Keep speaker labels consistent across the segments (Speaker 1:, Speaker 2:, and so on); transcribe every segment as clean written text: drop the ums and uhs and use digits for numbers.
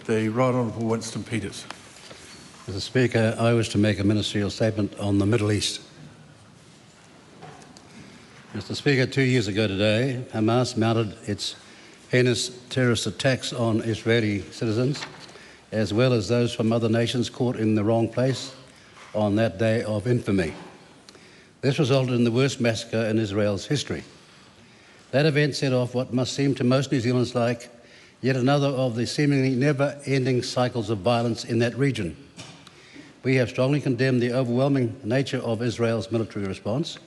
Speaker 1: The Right Honourable Winston Peters.
Speaker 2: Mr. Speaker, I wish to make a ministerial statement on the Middle East. Mr. Speaker, 2 years ago today, Hamas mounted its heinous terrorist attacks on Israeli citizens, as well as those from other nations caught in the wrong place on that day of infamy. This resulted in the worst massacre in Israel's history. That event set off what must seem to most New Zealanders like yet another of the seemingly never-ending cycles of violence in that region. We have strongly condemned the overwhelming nature of Israel's military response,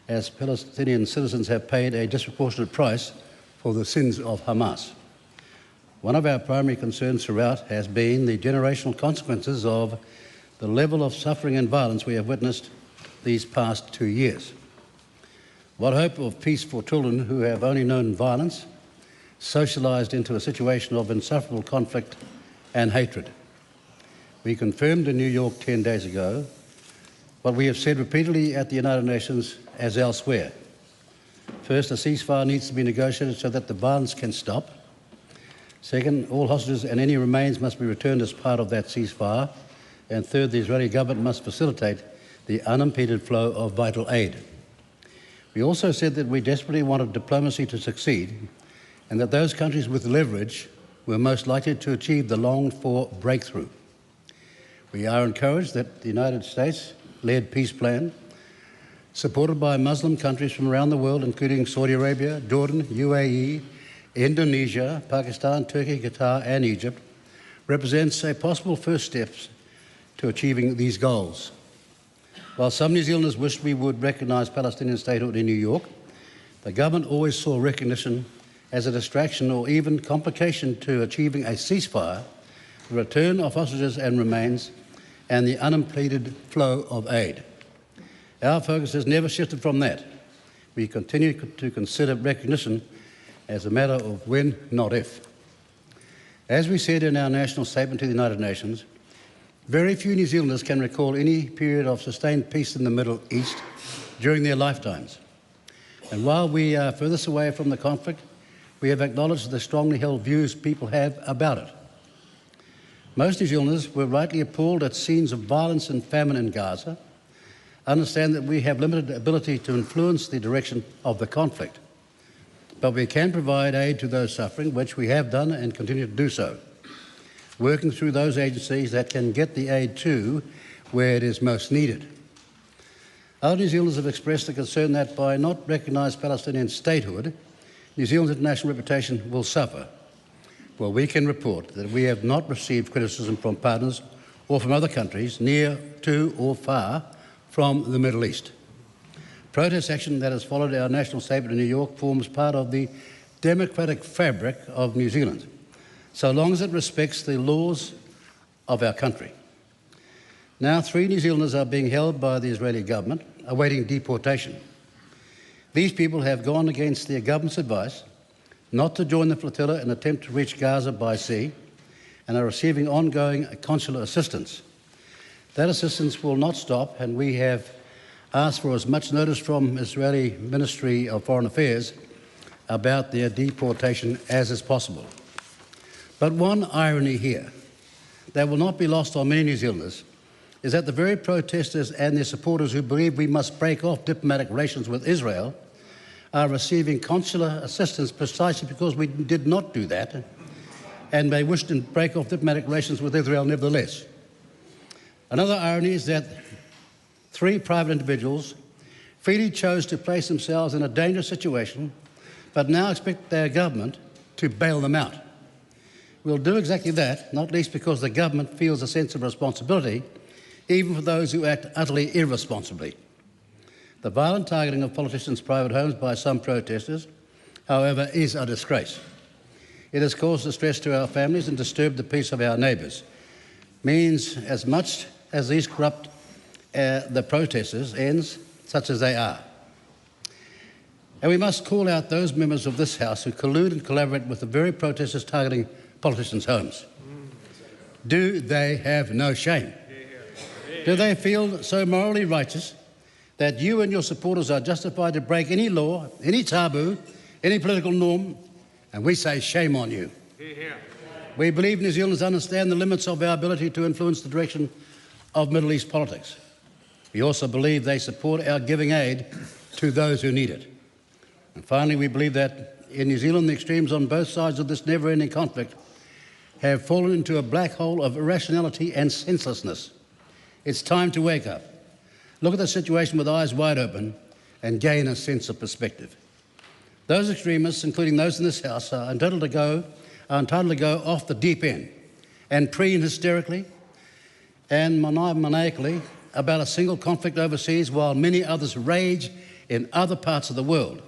Speaker 2: as Palestinian citizens have paid a disproportionate price for the sins of Hamas. One of our primary concerns throughout has been the generational consequences of the level of suffering and violence we have witnessed these past 2 years. What hope of peace for children who have only known violence, socialised into a situation of insufferable conflict and hatred? We confirmed in New York 10 days ago what we have said repeatedly at the United Nations as elsewhere. First, a ceasefire needs to be negotiated so that the violence can stop. Second, all hostages and any remains must be returned as part of that ceasefire. And third, the Israeli government must facilitate the unimpeded flow of vital aid. We also said that we desperately wanted diplomacy to succeed and that those countries with leverage were most likely to achieve the longed-for breakthrough. We are encouraged that the United States-led peace plan, supported by Muslim countries from around the world, including Saudi Arabia, Jordan, UAE, Indonesia, Pakistan, Turkey, Qatar and Egypt, represents a possible first step to achieving these goals. While some New Zealanders wished we would recognise Palestinian statehood in New York, the government always saw recognition as a distraction or even complication to achieving a ceasefire, the return of hostages and remains, and the unimpeded flow of aid. Our focus has never shifted from that. We continue to consider recognition as a matter of when, not if. As we said in our national statement to the United Nations, very few New Zealanders can recall any period of sustained peace in the Middle East during their lifetimes. And while we are furthest away from the conflict, we have acknowledged the strongly held views people have about it. Most New Zealanders were rightly appalled at scenes of violence and famine in Gaza, understand that we have limited ability to influence the direction of the conflict, but we can provide aid to those suffering, which we have done and continue to do so, working through those agencies that can get the aid to where it is most needed. Other New Zealanders have expressed the concern that by not recognising Palestinian statehood, New Zealand's international reputation will suffer. Well, we can report that we have not received criticism from partners or from other countries near to or far from the Middle East. Protest action that has followed our national statement in New York forms part of the democratic fabric of New Zealand, so long as it respects the laws of our country. Now, 3 New Zealanders are being held by the Israeli government, awaiting deportation. These people have gone against their government's advice not to join the flotilla in an attempt to reach Gaza by sea and are receiving ongoing consular assistance. That assistance will not stop, and we have asked for as much notice from Israeli Ministry of Foreign Affairs about their deportation as is possible. But one irony here that will not be lost on many New Zealanders is that the very protesters and their supporters who believe we must break off diplomatic relations with Israel are receiving consular assistance precisely because we did not do that, and they wish to break off diplomatic relations with Israel nevertheless. Another irony is that 3 private individuals freely chose to place themselves in a dangerous situation, but now expect their government to bail them out. We'll do exactly that, not least because the government feels a sense of responsibility, even for those who act utterly irresponsibly. The violent targeting of politicians' private homes by some protesters, however, is a disgrace. It has caused distress to our families and disturbed the peace of our neighbours. Means as much as these corrupt the protesters' ends, such as they are. And we must call out those members of this House who collude and collaborate with the very protesters targeting politicians' homes. Do they have no shame? Do they feel so morally righteous that you and your supporters are justified to break any law, any taboo, any political norm, and we say shame on you? We believe New Zealanders understand the limits of our ability to influence the direction of Middle East politics. We also believe they support our giving aid to those who need it. And finally, we believe that in New Zealand, the extremes on both sides of this never-ending conflict have fallen into a black hole of irrationality and senselessness. It's time to wake up, look at the situation with eyes wide open, and gain a sense of perspective. Those extremists, including those in this House, are entitled to go off the deep end and preen hysterically and maniacally about a single conflict overseas while many others rage in other parts of the world.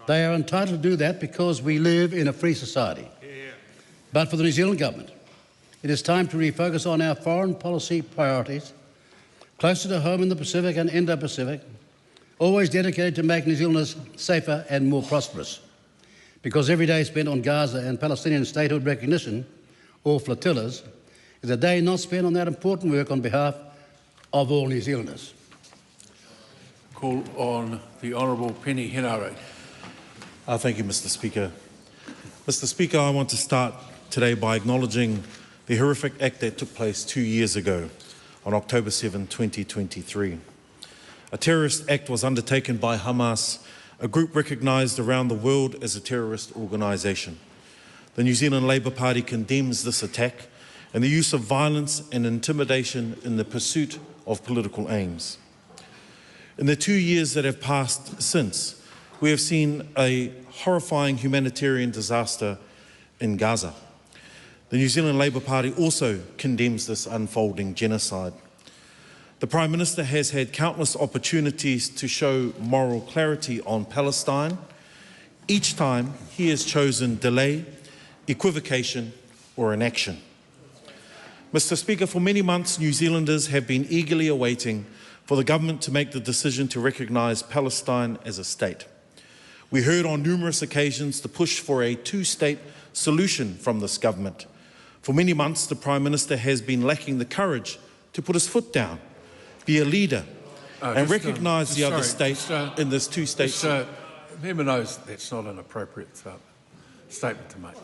Speaker 2: They are entitled to do that because we live in a free society. But for the New Zealand government, it is time to refocus on our foreign policy priorities, closer to home in the Pacific and Indo-Pacific, always dedicated to make New Zealanders safer and more prosperous. Because every day spent on Gaza and Palestinian statehood recognition, or flotillas, is a day not spent on that important work on behalf of all New Zealanders.
Speaker 1: Call on the Honourable Penny Henare.
Speaker 3: Thank you, Mr. Speaker. Mr. Speaker, I want to start today by acknowledging the horrific act that took place 2 years ago on October 7, 2023. A terrorist act was undertaken by Hamas, a group recognised around the world as a terrorist organisation. The New Zealand Labour Party condemns this attack and the use of violence and intimidation in the pursuit of political aims. In the 2 years that have passed since, we have seen a horrifying humanitarian disaster in Gaza. The New Zealand Labour Party also condemns this unfolding genocide. The Prime Minister has had countless opportunities to show moral clarity on Palestine. Each time he has chosen delay, equivocation or inaction. Mr. Speaker, for many months New Zealanders have been eagerly awaiting for the government to make the decision to recognise Palestine as a state. We heard on numerous occasions the push for a two-state solution from this government. For many months, the Prime Minister has been lacking the courage to put his foot down, be a leader, and recognise the other state in this two-state solution.
Speaker 1: Member knows that's not an appropriate statement to make.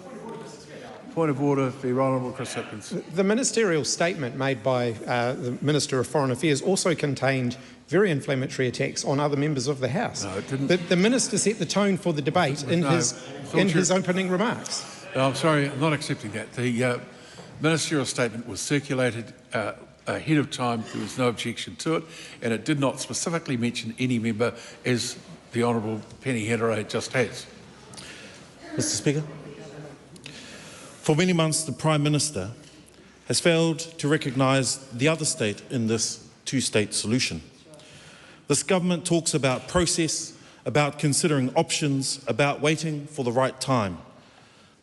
Speaker 1: Point of order, the Honourable Chris Hipkins.
Speaker 4: The ministerial statement made by the Minister of Foreign Affairs also contained very inflammatory attacks on other members of the House.
Speaker 1: No, it didn't.
Speaker 4: The Minister set the tone for the debate in his opening remarks.
Speaker 1: No, I'm sorry, I'm not accepting that. The ministerial statement was circulated ahead of time. There was no objection to it, and it did not specifically mention any member, as the Honourable Penny Henare just has.
Speaker 3: Mr. Speaker, for many months the Prime Minister has failed to recognise the other state in this two-state solution. This government talks about process, about considering options, about waiting for the right time.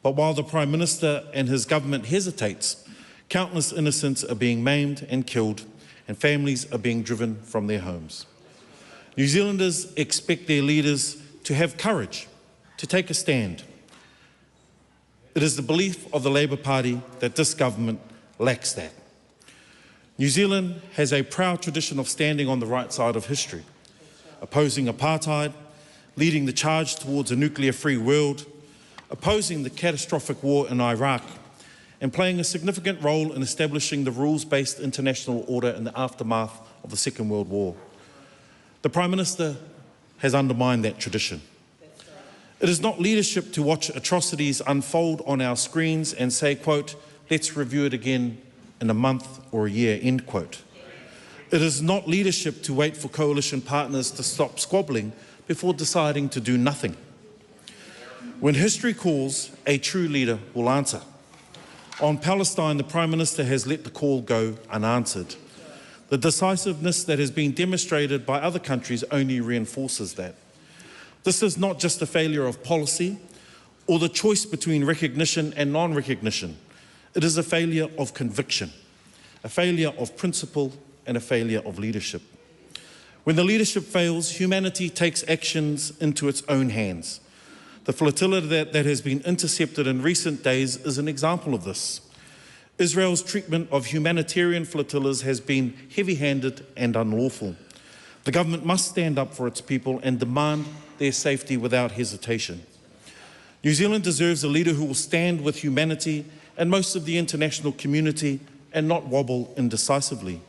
Speaker 3: But while the Prime Minister and his government hesitates, countless innocents are being maimed and killed, and families are being driven from their homes. New Zealanders expect their leaders to have courage, to take a stand. It is the belief of the Labour Party that this government lacks that. New Zealand has a proud tradition of standing on the right side of history, opposing apartheid, leading the charge towards a nuclear-free world, opposing the catastrophic war in Iraq, and playing a significant role in establishing the rules-based international order in the aftermath of the Second World War. The Prime Minister has undermined that tradition. It is not leadership to watch atrocities unfold on our screens and say, quote, let's review it again in a month or a year, end quote. It is not leadership to wait for coalition partners to stop squabbling before deciding to do nothing. When history calls, a true leader will answer. On Palestine, the Prime Minister has let the call go unanswered. The decisiveness that has been demonstrated by other countries only reinforces that. This is not just a failure of policy or the choice between recognition and non-recognition. It is a failure of conviction, a failure of principle, and a failure of leadership. When the leadership fails, humanity takes actions into its own hands. The flotilla that has been intercepted in recent days is an example of this. Israel's treatment of humanitarian flotillas has been heavy-handed and unlawful. The government must stand up for its people and demand their safety without hesitation. New Zealand deserves a leader who will stand with humanity and most of the international community and not wobble indecisively.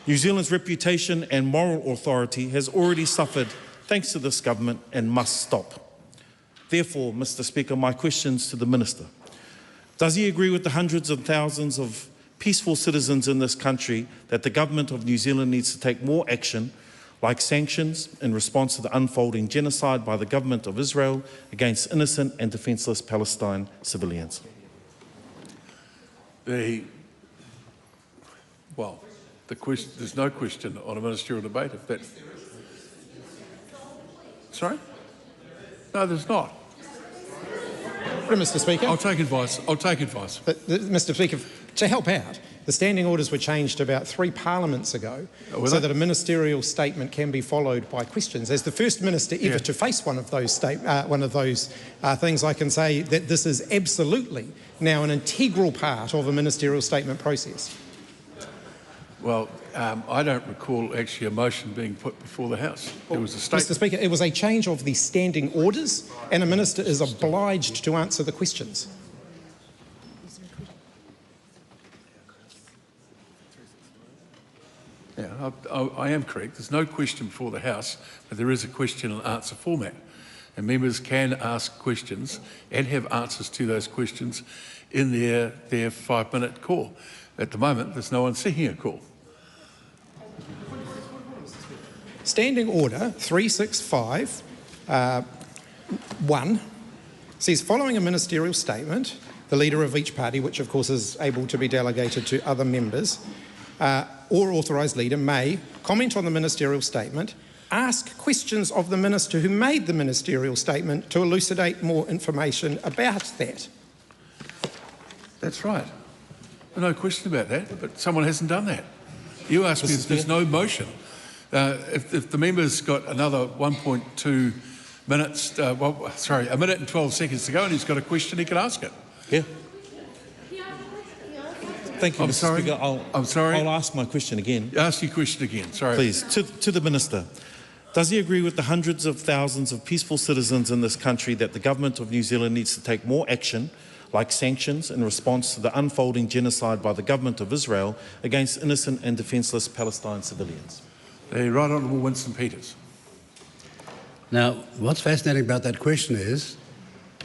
Speaker 3: New Zealand's reputation and moral authority has already suffered thanks to this government and must stop. Therefore, Mr. Speaker, my questions to the Minister. Does he agree with the hundreds of thousands of peaceful citizens in this country that the government of New Zealand needs to take more action, like sanctions, in response to the unfolding genocide by the government of Israel against innocent and defenceless Palestine civilians?
Speaker 1: The question, there's no question on a ministerial debate. If that, sorry? No, there's not.
Speaker 4: Mr. Speaker.
Speaker 1: I'll take advice. I'll take advice.
Speaker 4: But, Mr. Speaker, to help out, the standing orders were changed about 3 parliaments ago so that a ministerial statement can be followed by questions. As the first minister ever to face one of those things, I can say that this is absolutely now an integral part of a ministerial statement process.
Speaker 1: Well, I don't recall actually a motion being put before the House. There was a statement.
Speaker 4: Mr. Speaker, it was a change of the standing orders, and a minister is obliged to answer the questions.
Speaker 1: Yeah, I am correct. There's no question before the House, but there is a question and answer format. And members can ask questions and have answers to those questions in their 5-minute call. At the moment, there's no one seeking a call.
Speaker 4: Standing Order 365 1 says, following a ministerial statement, the leader of each party, which of course is able to be delegated to other members, or authorised leader may comment on the ministerial statement, ask questions of the minister who made the ministerial statement to elucidate more information about that.
Speaker 1: That's right. No question about that, but someone hasn't done that. You asked me if there's no motion. If the member's got another 1.2 minutes, a minute and 12 seconds to go, and he's got a question, he can ask it.
Speaker 3: Yeah. Thank you,
Speaker 1: I'm
Speaker 3: Mr.
Speaker 1: sorry.
Speaker 3: Speaker.
Speaker 1: I'm sorry.
Speaker 3: I'll ask my question again.
Speaker 1: Ask your question again. Sorry.
Speaker 3: Please, to the Minister. Does he agree with the hundreds of thousands of peaceful citizens in this country that the government of New Zealand needs to take more action, like sanctions, in response to the unfolding genocide by the government of Israel against innocent and defenceless Palestine civilians?
Speaker 1: The Right Honourable Winston Peters.
Speaker 2: Now, what's fascinating about that question is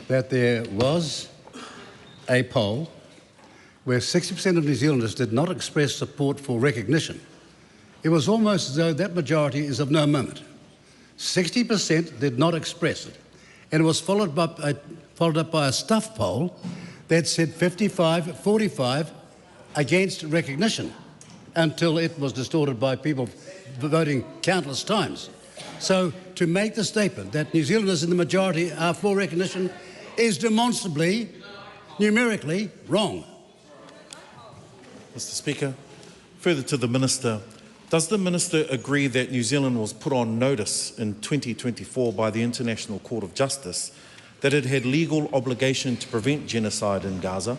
Speaker 2: that there was a poll where 60% of New Zealanders did not express support for recognition. It was almost as though that majority is of no moment. 60% did not express it. And it was followed up by a stuff poll that said 55-45 against recognition, until it was distorted by people voting countless times. So to make the statement that New Zealanders in the majority are for recognition is demonstrably, numerically, wrong.
Speaker 3: Mr. Speaker, further to the Minister, does the Minister agree that New Zealand was put on notice in 2024 by the International Court of Justice that it had legal obligation to prevent genocide in Gaza,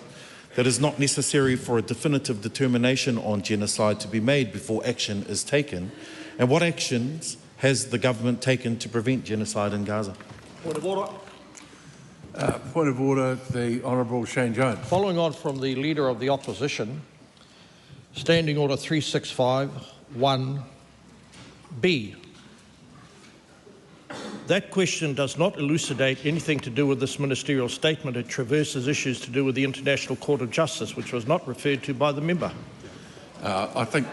Speaker 3: that is not necessary for a definitive determination on genocide to be made before action is taken, and what actions has the government taken to prevent genocide in Gaza?
Speaker 5: Point of order.
Speaker 1: Point of order, the Honourable Shane Jones.
Speaker 5: Following on from the Leader of the Opposition, Standing Order 365 1B. That question does not elucidate anything to do with this ministerial statement. It traverses issues to do with the International Court of Justice, which was not referred to by the member.
Speaker 1: I think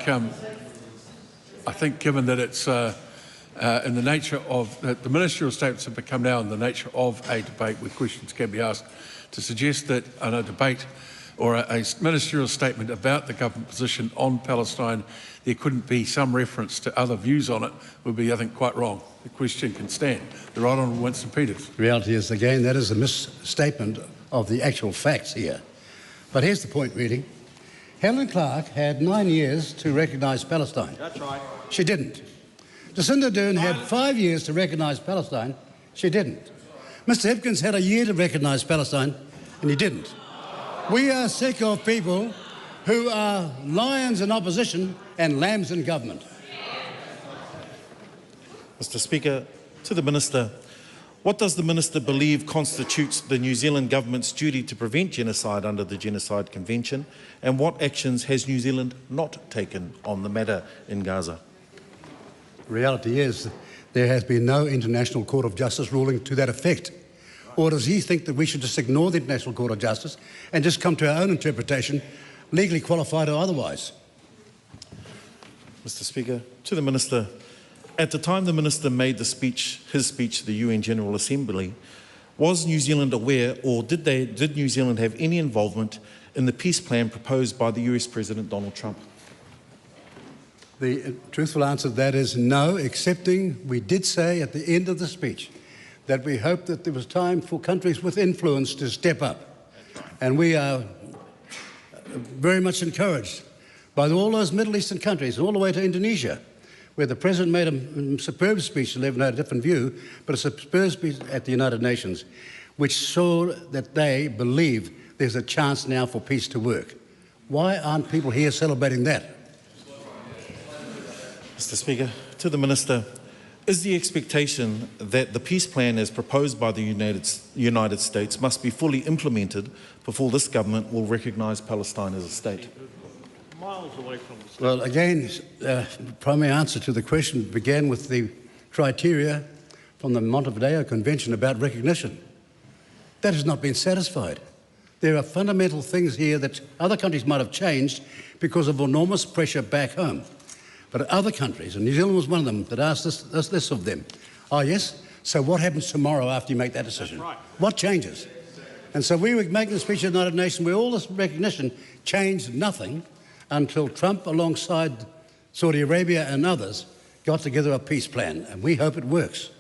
Speaker 1: given that it's in the nature of the ministerial statements have become now in the nature of a debate where questions can be asked, to suggest that in a debate or a ministerial statement about the government position on Palestine there couldn't be some reference to other views on it would be, I think, quite wrong. The question can stand. The Right Honourable Winston Peters.
Speaker 2: The reality is, again, that is a misstatement of the actual facts here. But here's the point, really. Helen Clark had 9 years to recognise Palestine.
Speaker 5: That's right.
Speaker 2: She didn't. Jacinda Ardern had 5 years to recognise Palestine. She didn't. Mr Hipkins had a year to recognise Palestine, and he didn't. We are sick of people who are lions in opposition and lambs in government.
Speaker 3: Mr. Speaker, to the Minister, What does the Minister believe constitutes the New Zealand Government's duty to prevent genocide under the Genocide Convention, and what actions has New Zealand not taken on the matter in Gaza?
Speaker 2: The reality is there has been no International Court of Justice ruling to that effect. Or does he think that we should just ignore the International Court of Justice and just come to our own interpretation, legally qualified or otherwise?
Speaker 3: Mr. Speaker, to the Minister, at the time the Minister made his speech to the UN General Assembly, was New Zealand aware, or did New Zealand have any involvement in the peace plan proposed by the US President Donald Trump?
Speaker 2: The truthful answer to that is no, excepting we did say at the end of the speech that we hoped that there was time for countries with influence to step up. And we are very much encouraged by all those Middle Eastern countries, all the way to Indonesia, where the President made a superb speech, and had a different view, but a superb speech at the United Nations, which saw that they believe there's a chance now for peace to work. Why aren't people here celebrating that?
Speaker 3: Mr. Speaker, to the Minister, is the expectation that the peace plan as proposed by the United States must be fully implemented before this government will recognise Palestine as a state?
Speaker 5: Miles away from the state.
Speaker 2: Well, again, the primary answer to the question began with the criteria from the Montevideo Convention about recognition. That has not been satisfied. There are fundamental things here that other countries might have changed because of enormous pressure back home. But other countries, and New Zealand was one of them, that asked this of them. Oh, yes? So what happens tomorrow after you make that decision?
Speaker 5: That's right.
Speaker 2: What changes? And so we were making a speech at the United Nations where all this recognition changed nothing until Trump, alongside Saudi Arabia and others, got together a peace plan. And we hope it works.